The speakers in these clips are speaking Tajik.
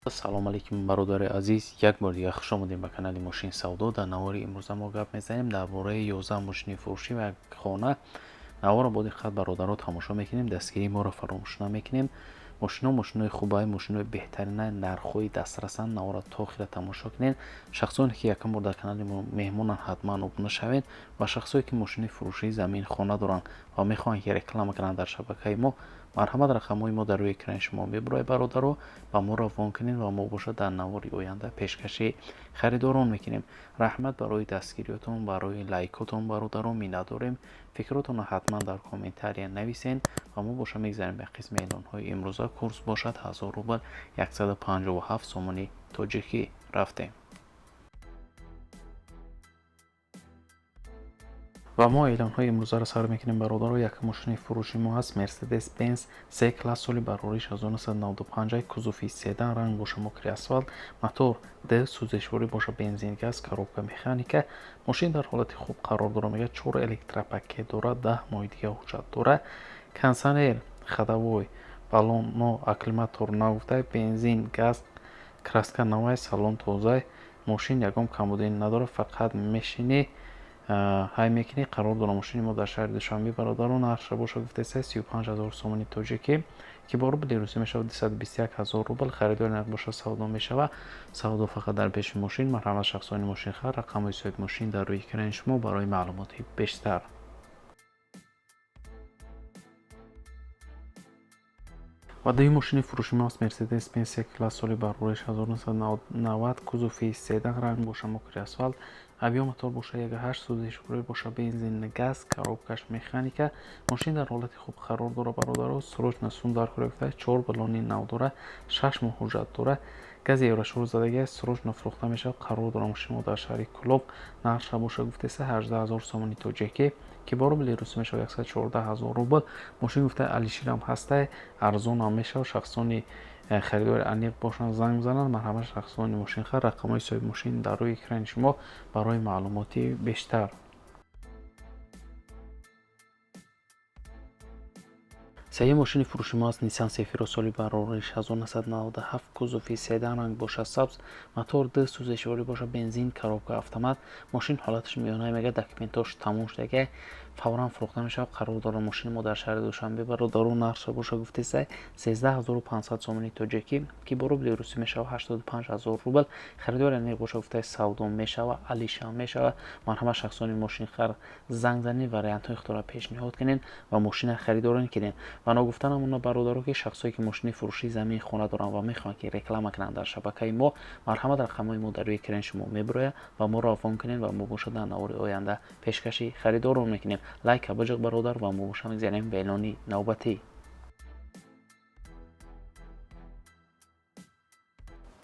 салом алейкум бародари азиз, як бор дигар хуш омадем ба канали Мошин Савдо. Дар навори имрӯза мо гап мезанем дар бораи 11 мошини фурӯшӣ ва як хона. Навора бо диққат бародаро тамошо мекунем, дастгирии моро фаромӯш намекунем. Мошинои хубаи мошинои беҳтарина нархҳои дастрасанд. Навора то охира тамошо кунед. Шахсоне ки якам бор дар канали мо меҳмонанд, ҳатман обуна шавед ва шахсое ки мошини фурӯшии замин хона доранд ва мехоҳанд ки реклама кунанд дар шабакаи мо, марҳамат, рақамҳои мо дар рӯи экрани шумо мебурояд бародаро, ба мо равон кунед ва мо бошад дар навори оянда пешкаши харидорон мекунем. Раҳмат барои дастгириётон, барои лайкотон бародаро миннат дорем. фикротонро ҳатман дар комментария нависен ва мо боша мегзарем ба қисми эълонҳои имрӯза. курс бошад 1000 рубл, 157 сомони тоҷикӣ. рафтем ва мо эълонҳои имрӯзаро сар мекунем бародаро. Як мошини фурӯши мо ҳаст. Mercedes Benz C класс, соли барориш 1995, кузуфи седан, ранг боша мокри асфалт, мотор D, сӯзишворӣ боша бензин газ, коробка механика. мошин дар ҳолати хуб қарор дорад. мега 4 электропакет дорад, 10 моҳи дига ҳуҷҷат дорад. кондитсионер, ходовой, баллоно, акклиматор навтай, бензин газ, краска навай, салон тоза. мошин ягон камбудӣ надорад, фақат мешини ҳай мекунӣ. қарор дорад мошини мо дар шаҳри Душанбе бародарон. нархша боша гуфтаеса 35000 сомони тоҷикӣ ки бо рубли русӣ мешавад 221000 рубл. харидори нақ боша савдо мешавад. савдо фақат дар пеши мошин. марҳамат шахсони мошинхар. рақамҳои соҳиби мошин дар рӯи экрани шумо барои маълумоти бештар. ва дуюм мошини фурӯши мо аст. Mercedes Benz C класс, соли барориш 1990, кузуфи седан, ранг боша мокри асфалт, авиомотор боша 1.8, сӯзишворӣ боша бензин газ, коробкаш механика. мошин дар ҳолати хуб қарор дорад бародаро. срочно сундар гуфта 4 баллони нав дорад, 6 моҳ ҳуҷҷат дорад. гази еврошур задагӣ аст, срочно фурӯхта мешавад. қарор дорад мошини мо дар шаҳри Кӯлоб. нархша боша гуфтаеса 18000 сомони тоҷикӣ ки бо рубли русӣ мешавад 114000 рубл. мошин гуфта алиширам ҳастай, арзонам мешавад. шахсони харидори аниқ бошанд занг бизананд. марҳамат шахсони мошинхар. рақамҳои соҳиби мошин дар рӯи экрани шумо барои маълумоти бештар. сеюм мошини фурӯши мо аст. Nissan Sefiro, соли барориш 1997, кузуфи седан, ранг боша сабз, мотор D, сӯзишворӣ боша бензин, коробка автомат. мошин ҳолаташ миёна мега, документош тамом шудага, фавран фурӯхта мешавад. қарор дорад мошини мо дар шаҳри Душанбе бародаро. нархша боша гуфтаеса 13500 сомони тоҷикӣ ки бо рубли русӣ мешавад 85000 рубл. харидори аниқ боша гуфтаеса савдо мешавад, алишам мешавад. марҳамат шахсони мошинхар, занг занед, вариантҳои худро пешниҳод кунед ва мошина харидор кунед. ва ногуфта намуна бародаро ки шахсое ки мошини фурӯшии замин хона доранд ва мехоҳанд ки реклама кунанд дар шабакаи мо, марҳамат, рақамҳои мо дар рӯи экрани шумо мебурояд ва мо равон кунед ва мо боша дар навори оянда пешкаши харидорон мекунем. лайка баҷиқ бародар ва мо боша мегзарем ба эълони навбатӣ.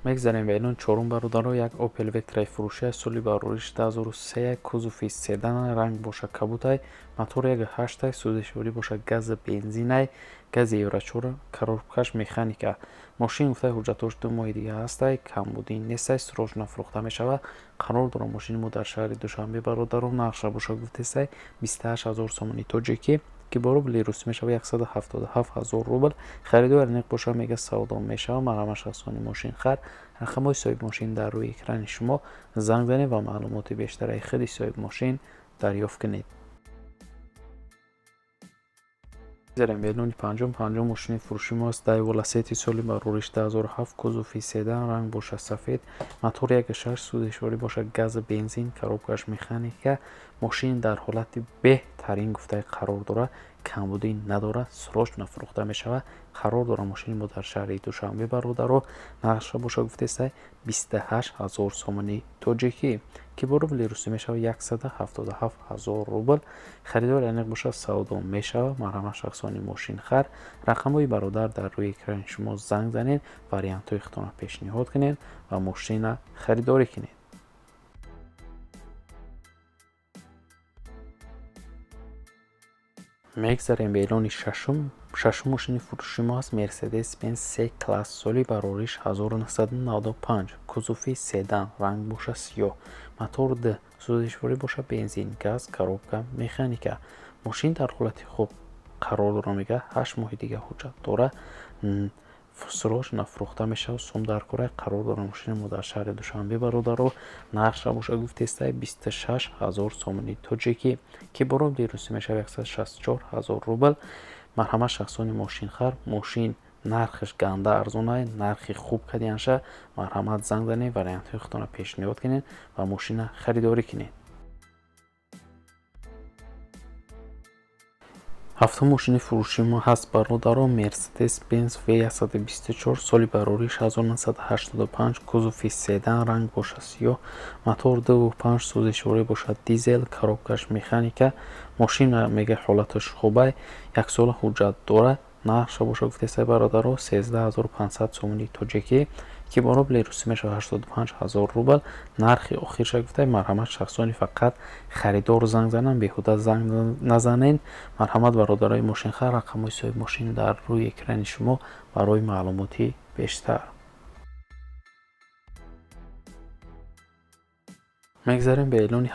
мегзарем ба эълони чорум бародаро. як Opel Vectra фурӯшӣ аст. соли барориш 2003, кузуфи седан, ранг боша кабутай, мотор 1.8, сӯзишворӣ боша газ бензинай, гази еврочур, коробкаш механика. мошин гуфта ҳуҷҷатош 2 моҳи дига ҳастай, камбудӣ нестай, срочно фурӯхта мешавад. қарор дорад мошини мо дар шаҳри Душанбе бародаро. нархша боша гуфтаеса 28000 сомони тоҷикӣ ки бо рубли русӣ мешавад 177000 рубл. харидори аниқ боша мега савдо мешавад. марҳамат шахсони мошинхар. рақамҳои соҳиби мошин дар рӯи экрани шумо. занг занед ва маълумоти бештараи худи соҳиби мошин дарёфт кунед. эълони панҷум мошини фурӯши мо аст. Daewoo Lacetti, соли барориш 2007, кузуфи седан, ранг боша сафед, мотор 1.6, сӯзишворӣ боша газ бензин, коробкаш механика. мошин дар ҳолати беҳтарин гуфта қарор дорад, камбудӣ надорад, срочно фурӯхта мешавад. қарор дорад мошини мо дар шаҳри Душанбе бародаро. нархша боша гуфтаеса 28000 сомони тоҷикӣ ки бо рубли русӣ мешавад 177000 рубл. харидори аниқ боша савдо мешавад. марҳамат шахсони мошинхар. рақамҳои бародар дар рӯи экрани шумо. занг занед, вариантҳои худтонро пешниҳод кунед ва мошина харидорӣ кунед. мегзарем ба эълони шашум мошини фурӯши мо аст. Mercedes Benz C класс, соли барориш 1995, кузуфи седан, ранг боша сиёҳ, мотор D, сӯзишворӣ боша бензин газ, коробка механика. мошин дар ҳолати хуб қарор дорад. мега 8 моҳи дига ҳуҷҷат дорад. срочно фурохта мешавад. Сум дар кора қарор дорад мошини мо дар шаҳри Душанбе бародаро. Нархша боша гуфтестай 26000 сомони тоҷикӣ ки бoro дирӯси мешавад 164000 рубл. марҳама шахсони мошинхар мошин нархш ганда арзонай, нархи хуб кадианша марҳамат занг занед, вариантҳои худтонро пешниҳод кунед ва мошина харидорӣ кунед. ҳафтум мошини фурӯши мо ҳаст бародаро. Mercedes Benz V124 соли барориш 1985, кузови седан, ранг бошад сиёҳ, мотор 2.5 сӯзишворӣ бошад дизел, коробкаш механика. мошина мега ҳолаташ хубай, 1 сола ҳуҷҷат дорад. нархша боша гуфтесай бародаро 13500 сомони тоҷикӣ ки бoro лирӯси мешавад 85000 рубл. нархи охирша гуфтай марҳамат шахсони фақат харидор занг зананд, беҳуда занг назанед. марҳамат бародарои мошинхар, рақамҳои соҳиби мошин дар рӯи экрани шумо барои маълумоти бештар. мегзарем ба эълони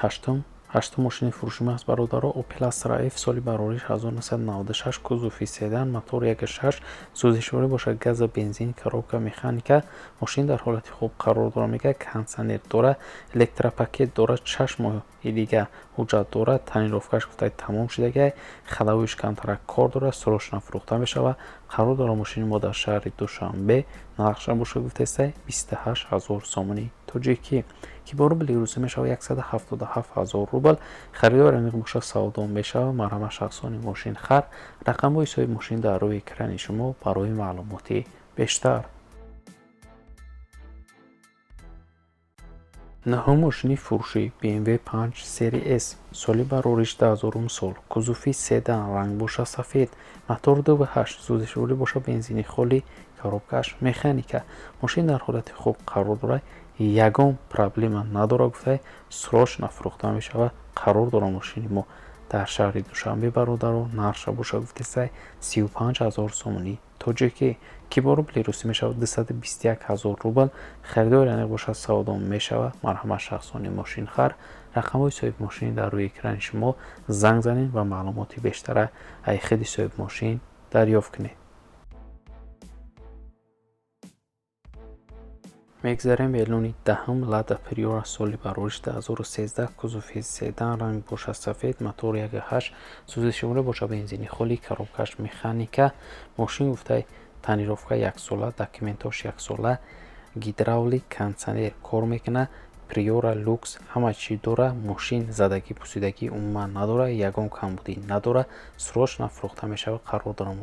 ҳаштум мошини фурӯши мо аст бародаро. Opel Astra F соли барориш 1996, кузови седан, мотор 1.6 сӯзишворӣ бошад газа, бензин, коробка механика. мошин дар ҳолати хуб қарор дорад, мегӯяд кондитсионер дорад, электропакет дорад, 6 моҳи дига ҳуҷҷат дорад, танировкаш гуфтай тамом шудагай, хадаҳоиш камтарак кор дорад, срочно фурӯхта мешавад. қарор дорад мошини мо дар шаҳри Душанбе. нархша боша гуфтесай 28000 сомони тоҷикӣ ки бoro лирӯси мешавад 177000 рубл. харидори аниқ боша савдо мешавад. марҳама шахсони мошинхар, рақамҳои соҳиби мошин дар рӯи экрани шумо барои маълумоти бештар. наҳум мошини фурӯшӣ BMW 5 серия S соли барориш 2000 сол, кузови седан, ранг боша сафед, мотор 2.8 сӯзишворӣ боша бензини холӣ, коробкаш механика. мошин дар ҳолати хуб қарор дорад, ягон проблема надорад гуфтай срочно фурӯхта мешавад. қарор дорад мошини мо дар шаҳри Душанбе бародаро. нархша боша гуфтесай 35000 сомони тоҷикӣ ки бoro лирӯси мешавад 221000 рубл. харидори аниқ бошад савдо мешавад. марҳамат шахсони мошинхар, рақамҳои соҳиби мошин дар рӯи экрани шумо занг занед ва маълумоти бештара аз худи соҳиби мошин дарёфт кунед. мегзарем ба эълони даҳум Lada Priora соли барориш 2013, кузови седан, ранг боша сафед, мотор 1.8 сӯзишворӣ боша бензини холӣ, коробкаш механика. мошин гуфтай танировка 1 сола, документош 1 сола, гидравлик, кондитсионер кор мекунад. Priora Lux ҳама чӣ дора. мошин задагӣ пусидагӣ умуман надора, ягон камбудӣ надора. срочно фурӯхта мешавад. қарор дорад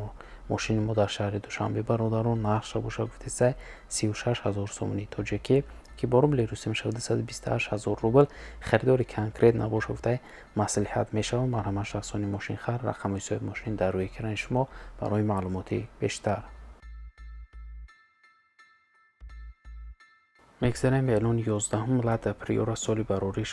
мошини мо дар шаҳри Душанбе бародаро. нархша боша гуфтесай 36000 сомони тоҷикӣ ки бoro лирӯси мешавад 228000 рубл. харидори конкрет набоша гуфтай маслиҳат мешавад. марҳамат шахсони мошинхар, рақамҳои соҳиби мошин дар рӯи экрани шумо барои маълумоти бештар. мегзарем ба эълони 11 Lada Priora соли барориш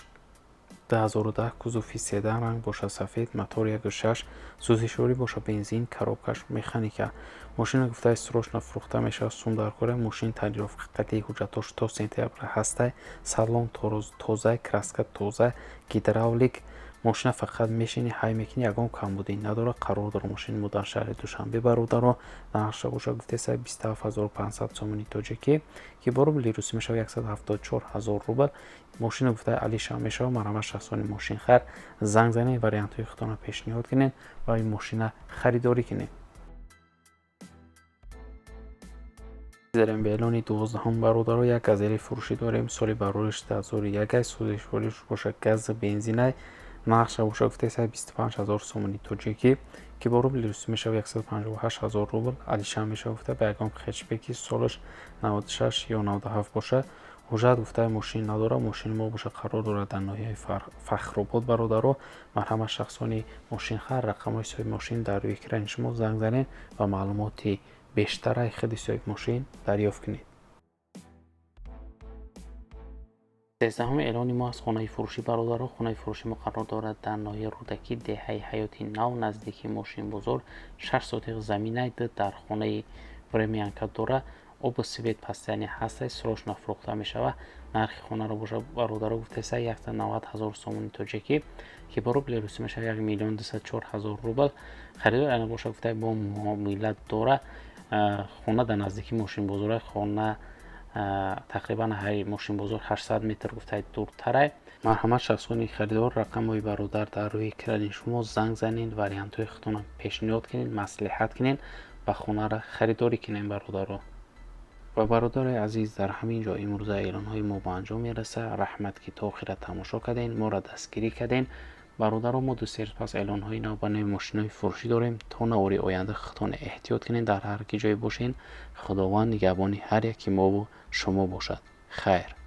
2010, кузови седан, ранг боша сафед, мотор 1.6 сӯзишворӣ боша бензин, коробкаш механика. мошина гуфтай срочно фурӯхта мешавад. сум дар кора. мошин танировка қатъии ҳуҷҷатош то сентябр ҳастай, салон тоза, краска тоза, гидравлик. мошина фақат мешини ҳай мекунӣ, ягон камбудӣ надорад. қарор дорад мошини мо дар шаҳри Душанбе бародаро. нархша боша гуфтесай 27500 сомони тоҷикӣ ки бoro лирӯси мешавад 174000 рубл. мошина гуфтай алиша мешавад. марҳамат шахсони мошинхар, занг занед, вариантҳои худтонро пешниҳод кунед ва ин мошина харидорӣ кунед. зарем ба эълони 12 бародаро. як газели фурӯшӣ дорем соли барориш 2001, сӯзишвориш боша газ, бензинай. нархша боша гуфтесай 25000 сомони тоҷикӣ ки бoro лирӯси мешавад 158000 рубл. алиша мешавад гуфта ба ягон хетчбеки солаш 96 ё 97 боша. ҳуҷҷат гуфтай мошин надорад. мошини мо боша қарор дорад дар ноҳияи фахробод бародаро. марҳамат шахсони мошинхар, рақамҳои соҳиби мошин дар рӯи экрани шумо занг занед ва маълумоти бештара аз худи соҳиби мошин дарёфт кунед. 13 эълони мо аз хонаи фурӯшӣ бародаро. хонаи фурӯши мо қарор дорад дар ноҳияи рӯдакӣ, деҳаи ҳаёти нав, наздики мошин бозор. 6 сотиқ заминай дар хонаи времянка дора. оби свет постоянно ҳастай, срочно фурӯхта мешавад. нархи хонаро боша бародаро гуфтесай 190000 сомони тоҷикӣ ки бoro лирӯси мешавад 1 204 000 рубл. харидори аниқ боша гуфтай бо муомилат дора. خونه در نزدیکی ماشین بازار خانه تقریبا های ماشین بازار 800 متر گفته دورتره. مرحمت شخصانی خریدار رقم برادر در روی کرد شما زنگ زنین، وریانت های خودتون پیشنهاد کنین، مصلحت کنین و خونه را خریداری کنین برادر رو. و برادر عزیز در همین جا امروز اعلان های ما به انجام میرسه. رحمت که تا آخر تماشا کردین، ما را دستگیری کردین. برادر ما دو سر پس اعلان های نو به ماشین های فروشی داریم. تا نوری آینده خودتون احتیاط کنین، در هر کی جای باشین. خداوند نگهبانی هر یکی ما و شما باشد. خیر.